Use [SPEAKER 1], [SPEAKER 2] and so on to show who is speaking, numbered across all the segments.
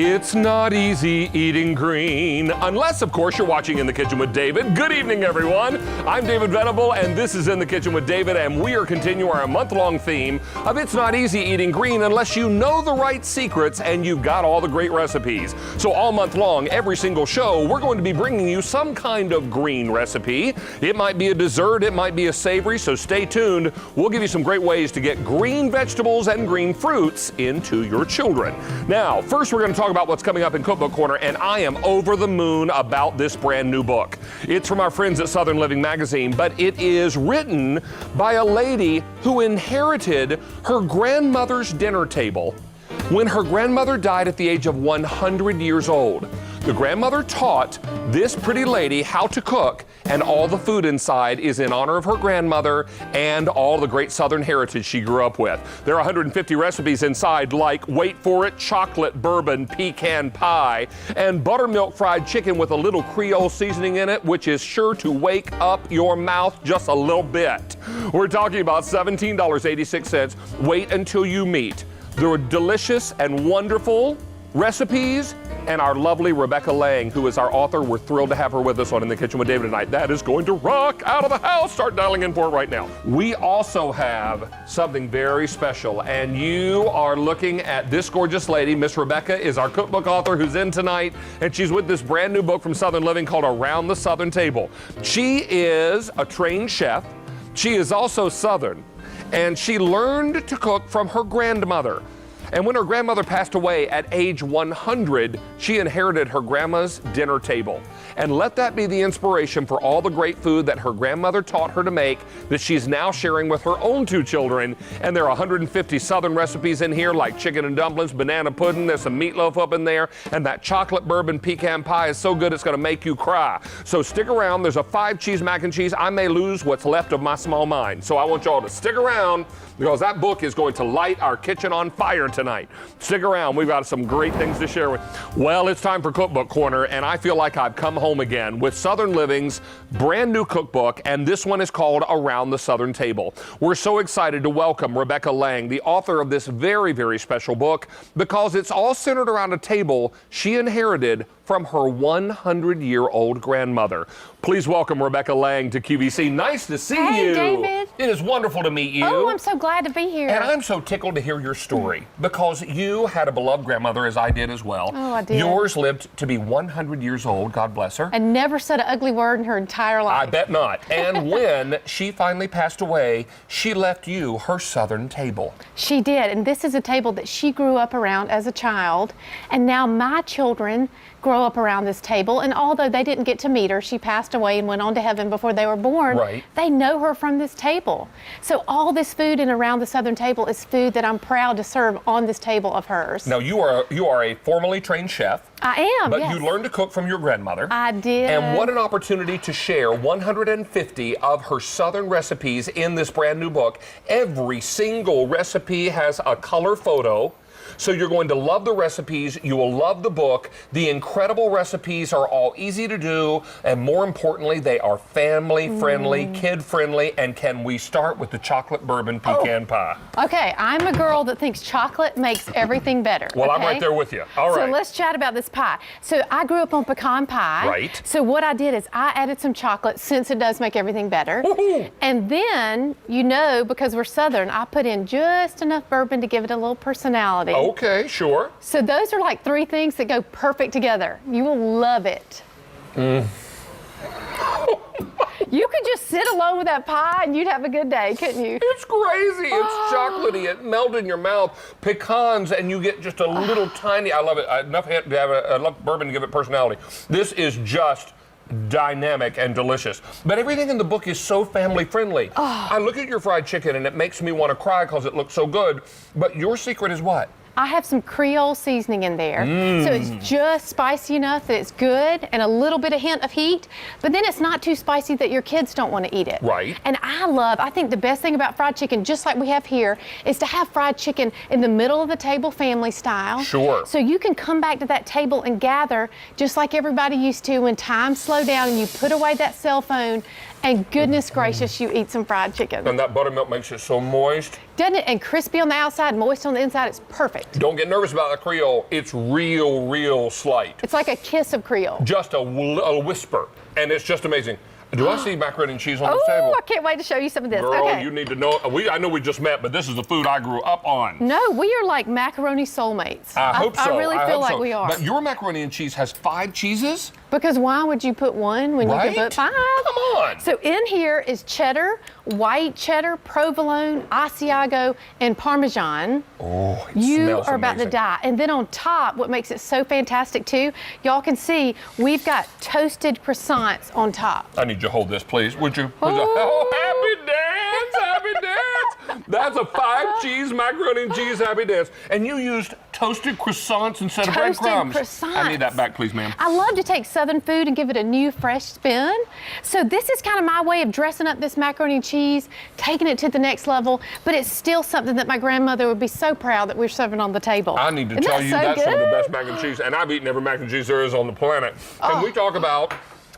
[SPEAKER 1] It's not easy eating green, unless, of course, you're watching In the Kitchen with David. Good evening, everyone. I'm David Venable, and this is In the Kitchen with David, and we are continuing our month-long theme of It's Not Easy Eating Green unless you know the right secrets and you've got all the great recipes. So all month long, every single show, we're going to be bringing you some kind of green recipe. It might be a dessert, it might be a savory, so stay tuned. We'll give you some great ways to get green vegetables and green fruits into your children. Now, first we're going to talk about what's coming up in Cookbook Corner, and I am over the moon about this brand new book. It's from our friends at Southern Living Magazine, but it is written by a lady who inherited her grandmother's dinner table when her grandmother died at the age of 100 years old. The grandmother taught this pretty lady how to cook, and all the food inside is in honor of her grandmother and all the great Southern heritage she grew up with. There are 150 recipes inside, like, wait for it, chocolate bourbon pecan pie, and buttermilk fried chicken with a little Creole seasoning in it, which is sure to wake up your mouth just a little bit. We're talking about $17.86. Wait until you meet the delicious and wonderful recipes and our lovely Rebecca Lang, who is our author. We're thrilled to have her with us on In the Kitchen with David tonight. That is going to rock out of the house. Start dialing in for it right now. We also have something very special, and you are looking at this gorgeous lady. Miss Rebecca is our cookbook author who's in tonight, and she's with this brand new book from Southern Living called Around the Southern Table. She is a trained chef. She is also Southern, and she learned to cook from her grandmother. And when her grandmother passed away at age 100, she inherited her grandma's dinner table. And let that be the inspiration for all the great food that her grandmother taught her to make that she's now sharing with her own two children. And there are 150 Southern recipes in here, like chicken and dumplings, banana pudding, there's some meatloaf up in there, and that chocolate bourbon pecan pie is so good it's gonna make you cry. So stick around. There's a 5-cheese mac and cheese. I may lose what's left of my small mind. So I want y'all to stick around, because that book is going to light our kitchen on fire tonight. Stick around, we've got some great things to share with. Well, it's time for Cookbook Corner, and I feel like I've come home again with Southern Living's brand new cookbook, and this one is called Around the Southern Table. We're so excited to welcome Rebecca Lang, the author of this very, very special book, because it's all centered around a table she inherited from her 100-year-old grandmother. Please welcome Rebecca Lang to QVC. Nice to see you.
[SPEAKER 2] Hey, David.
[SPEAKER 1] It is wonderful to meet you.
[SPEAKER 2] Oh, I'm so glad to be here.
[SPEAKER 1] And I'm so tickled to hear your story, because you had a beloved grandmother, as I did as well.
[SPEAKER 2] Oh, I did.
[SPEAKER 1] Yours lived to be 100 years old, God bless her.
[SPEAKER 2] And never said an ugly word in her entire life.
[SPEAKER 1] I bet not. And when she finally passed away, she left you her Southern table.
[SPEAKER 2] She did, and this is a table that she grew up around as a child, and now my children grow up around this table, and although they didn't get to meet her, she passed away and went on to heaven before they were born,
[SPEAKER 1] right.
[SPEAKER 2] They know her from this table. So all this food and around the Southern table is food that I'm proud to serve on this table of hers.
[SPEAKER 1] Now, you are a formally trained chef.
[SPEAKER 2] I am,
[SPEAKER 1] But
[SPEAKER 2] yes.
[SPEAKER 1] you learned to cook from your grandmother.
[SPEAKER 2] I did.
[SPEAKER 1] And what an opportunity to share 150 of her Southern recipes in this brand new book. Every single recipe has a color photo. So you're going to love the recipes, you will love the book. The incredible recipes are all easy to do, and more importantly, they are family-friendly, kid-friendly, and can we start with the chocolate bourbon pecan pie?
[SPEAKER 2] Okay, I'm a girl that thinks chocolate makes everything better.
[SPEAKER 1] Well,
[SPEAKER 2] okay?
[SPEAKER 1] I'm right there with you. All right.
[SPEAKER 2] So let's chat about this pie. So I grew up on pecan pie.
[SPEAKER 1] Right.
[SPEAKER 2] So what I did is I added some chocolate, since it does make everything better.
[SPEAKER 1] Woohoo!
[SPEAKER 2] And then, you know, because we're Southern, I put in just enough bourbon to give it a little personality.
[SPEAKER 1] Okay, sure.
[SPEAKER 2] So those are like 3 things that go perfect together. You will love it. You could just sit alone with that pie and you'd have a good day, couldn't you?
[SPEAKER 1] It's crazy. It's chocolatey. It melts in your mouth. Pecans, and you get just a little tiny, I love it, enough to have enough bourbon to give it personality. This is just dynamic and delicious. But everything in the book is so family friendly. I look at your fried chicken and it makes me want to cry because it looks so good. But your secret is what?
[SPEAKER 2] I have some Creole seasoning in there. So it's just spicy enough that it's good and a little bit of hint of heat, but then it's not too spicy that your kids don't want to eat it.
[SPEAKER 1] Right.
[SPEAKER 2] And I think the best thing about fried chicken, just like we have here, is to have fried chicken in the middle of the table, family style.
[SPEAKER 1] Sure.
[SPEAKER 2] So you can come back to that table and gather just like everybody used to when time slowed down and you put away that cell phone And goodness gracious, you eat some fried chicken.
[SPEAKER 1] And that buttermilk makes it so moist.
[SPEAKER 2] Doesn't it? And crispy on the outside, moist on the inside. It's perfect.
[SPEAKER 1] Don't get nervous about the Creole. It's real slight.
[SPEAKER 2] It's like a kiss of Creole.
[SPEAKER 1] Just a whisper. And it's just amazing. Do I see macaroni and cheese on this table?
[SPEAKER 2] Oh, I can't wait to show you some of this.
[SPEAKER 1] Girl,
[SPEAKER 2] okay.
[SPEAKER 1] you need to know. I know we just met, but this is the food I grew up on.
[SPEAKER 2] No, we are like macaroni soulmates.
[SPEAKER 1] I hope so.
[SPEAKER 2] I really feel like we are.
[SPEAKER 1] But your macaroni and cheese has 5 cheeses?
[SPEAKER 2] Because why would you put one when you can put 5?
[SPEAKER 1] Come on.
[SPEAKER 2] So in here is cheddar, white cheddar, provolone, Asiago, and Parmesan.
[SPEAKER 1] Oh, it
[SPEAKER 2] You
[SPEAKER 1] smells
[SPEAKER 2] are about
[SPEAKER 1] amazing.
[SPEAKER 2] to die. And then on top, what makes it so fantastic too, y'all can see we've got toasted croissants on top.
[SPEAKER 1] I need you to hold this, please. Would you?
[SPEAKER 2] Oh.
[SPEAKER 1] Happy dance, happy dance. That's a 5-cheese macaroni and cheese happy dance. And you used toasted croissants instead of
[SPEAKER 2] Toasted
[SPEAKER 1] breadcrumbs.
[SPEAKER 2] croissants.
[SPEAKER 1] I need that back, please, ma'am.
[SPEAKER 2] I love to take Southern food and give it a new, fresh spin. So this is kind of my way of dressing up this macaroni and cheese, taking it to the next level, but it's still something that my grandmother would be so proud that we're serving on the table.
[SPEAKER 1] I need to
[SPEAKER 2] Isn't
[SPEAKER 1] tell
[SPEAKER 2] that
[SPEAKER 1] you
[SPEAKER 2] so
[SPEAKER 1] that's some of the
[SPEAKER 2] good?
[SPEAKER 1] best mac and cheese, and I've eaten every mac and cheese there is on the planet. Can we talk about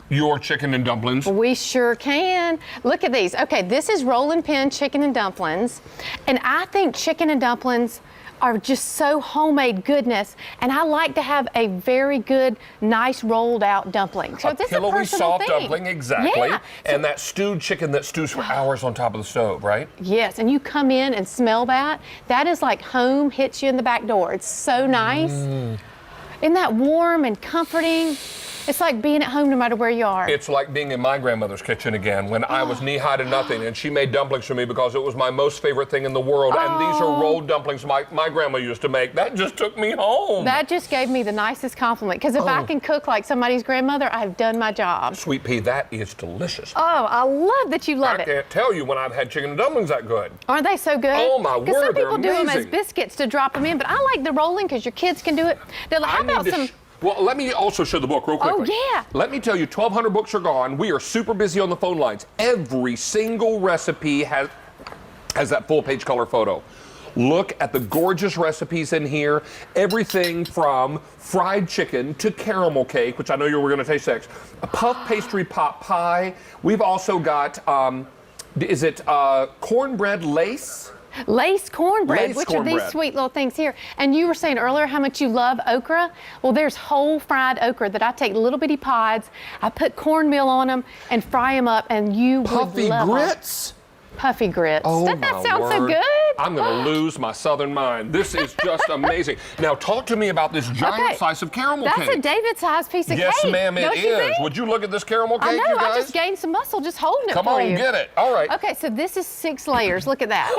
[SPEAKER 1] your chicken and dumplings?
[SPEAKER 2] We sure can. Look at these. Okay, this is roll-and pin chicken and dumplings. And I think chicken and dumplings are just so homemade goodness. And I like to have a very good, nice rolled out dumpling. So this is a
[SPEAKER 1] pillowy,
[SPEAKER 2] personal
[SPEAKER 1] soft
[SPEAKER 2] thing.
[SPEAKER 1] dumpling, exactly.
[SPEAKER 2] Yeah.
[SPEAKER 1] And that stewed chicken that stews for hours on top of the stove, right?
[SPEAKER 2] Yes, and you come in and smell that. That is like home hits you in the back door. It's so nice. Isn't that warm and comforting? It's like being at home no matter where you are.
[SPEAKER 1] It's like being in my grandmother's kitchen again when I was knee-high to nothing, and she made dumplings for me because it was my most favorite thing in the world. And these are rolled dumplings my grandma used to make. That just took me home.
[SPEAKER 2] That just gave me the nicest compliment, because if I can cook like somebody's grandmother, I've done my job.
[SPEAKER 1] Sweet pea, that is delicious.
[SPEAKER 2] Oh, I love that you love
[SPEAKER 1] I
[SPEAKER 2] it.
[SPEAKER 1] can't tell you when I've had chicken and dumplings that good.
[SPEAKER 2] Aren't they so good?
[SPEAKER 1] Oh, my
[SPEAKER 2] Because some
[SPEAKER 1] word, they're
[SPEAKER 2] people do them as
[SPEAKER 1] amazing.
[SPEAKER 2] biscuits to drop them in, but I like the rolling because your kids can do it. They're like, how about some?
[SPEAKER 1] Well, let me also show the book real quickly.
[SPEAKER 2] Oh, yeah.
[SPEAKER 1] Let me tell you, 1,200 books are gone. We are super busy on the phone lines. Every single recipe has that full-page color photo. Look at the gorgeous recipes in here. Everything from fried chicken to caramel cake, which I know you were going to taste next. A puff pastry pot pie. We've also got, is it cornbread lace?
[SPEAKER 2] Lace cornbread,
[SPEAKER 1] Lace
[SPEAKER 2] which are
[SPEAKER 1] cornbread.
[SPEAKER 2] these sweet little things here. And you were saying earlier how much you love okra. Well, there's whole fried okra that I take little bitty pods, I put cornmeal on them and fry them up, and you
[SPEAKER 1] Puffy
[SPEAKER 2] would love
[SPEAKER 1] grits?
[SPEAKER 2] them. Puffy grits.
[SPEAKER 1] Oh,
[SPEAKER 2] Doesn't that
[SPEAKER 1] my
[SPEAKER 2] sound so
[SPEAKER 1] word.
[SPEAKER 2] good?
[SPEAKER 1] I'm going to lose my southern mind. This is just amazing. Now, talk to me about this giant
[SPEAKER 2] Okay.
[SPEAKER 1] slice of caramel
[SPEAKER 2] That's
[SPEAKER 1] cake.
[SPEAKER 2] a David-sized piece of
[SPEAKER 1] Yes,
[SPEAKER 2] cake.
[SPEAKER 1] ma'am, it
[SPEAKER 2] Don't you
[SPEAKER 1] is.
[SPEAKER 2] think?
[SPEAKER 1] Would you look at this caramel cake,
[SPEAKER 2] I know,
[SPEAKER 1] you guys?
[SPEAKER 2] I just gained some muscle just holding it
[SPEAKER 1] Come
[SPEAKER 2] for
[SPEAKER 1] on,
[SPEAKER 2] you.
[SPEAKER 1] get it. All right.
[SPEAKER 2] Okay, so this is 6 layers. Look at that.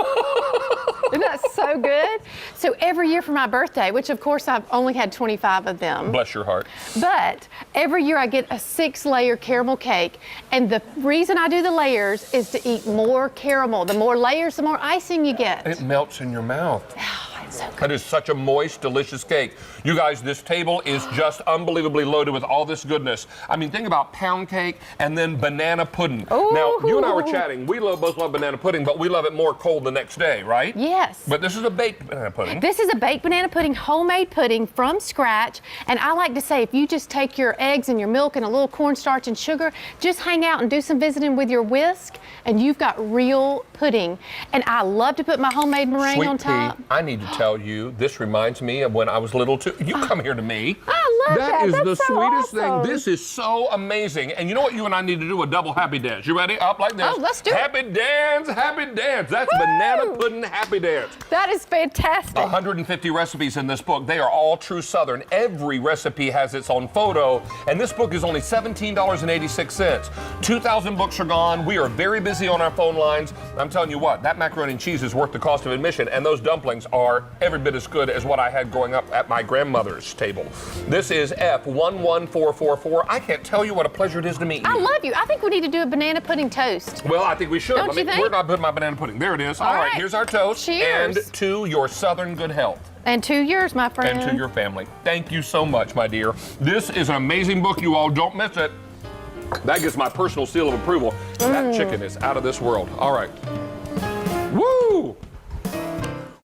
[SPEAKER 2] Isn't that so good? So every year for my birthday, which of course I've only had 25 of them,
[SPEAKER 1] Bless your heart.
[SPEAKER 2] but every year I get a 6-layer caramel cake. And the reason I do the layers is to eat more caramel. The more layers, the more icing you get.
[SPEAKER 1] It melts in your mouth.
[SPEAKER 2] Oh, it's so good.
[SPEAKER 1] That is such a moist, delicious cake. You guys, this table is just unbelievably loaded with all this goodness. I mean, think about pound cake and then banana pudding. Now, you and I were chatting. We both love banana pudding, but we love it more cold the next day, right?
[SPEAKER 2] Yes.
[SPEAKER 1] But this is a baked banana pudding.
[SPEAKER 2] This is a baked banana pudding, homemade pudding from scratch. And I like to say, if you just take your eggs and your milk and a little cornstarch and sugar, just hang out and do some visiting with your whisk, and you've got real pudding. And I love to put my homemade meringue
[SPEAKER 1] Sweet
[SPEAKER 2] on top.
[SPEAKER 1] pea, I need to tell you, this reminds me of when I was little too. You come here to me.
[SPEAKER 2] I love that.
[SPEAKER 1] That is
[SPEAKER 2] That's
[SPEAKER 1] the
[SPEAKER 2] so
[SPEAKER 1] sweetest
[SPEAKER 2] awesome.
[SPEAKER 1] thing. This is so amazing. And you know what? You and I need to do a double happy dance. You ready? Up like this.
[SPEAKER 2] Oh, let's do it.
[SPEAKER 1] Happy dance, happy dance. That's
[SPEAKER 2] Woo!
[SPEAKER 1] banana pudding happy dance.
[SPEAKER 2] That is fantastic.
[SPEAKER 1] 150 recipes in this book. They are all true Southern. Every recipe has its own photo, and this book is only $17.86. 2,000 books are gone. We are very busy on our phone lines. I'm telling you what, that macaroni and cheese is worth the cost of admission, and those dumplings are every bit as good as what I had growing up at my grandmother's table. This is F11444. I can't tell you what a pleasure it is to meet you.
[SPEAKER 2] I love you. I think we need to do a banana pudding toast.
[SPEAKER 1] Well, I think we should.
[SPEAKER 2] Don't
[SPEAKER 1] Let me,
[SPEAKER 2] you think?
[SPEAKER 1] Where did I put my banana pudding? There it is. All
[SPEAKER 2] All
[SPEAKER 1] right,
[SPEAKER 2] right.
[SPEAKER 1] here's our toast.
[SPEAKER 2] Cheers.
[SPEAKER 1] And to your Southern good health.
[SPEAKER 2] And to yours, my friend.
[SPEAKER 1] And to your family. Thank you so much, my dear. This is an amazing book. You all don't miss it. That gets my personal seal of approval. That chicken is out of this world. All right.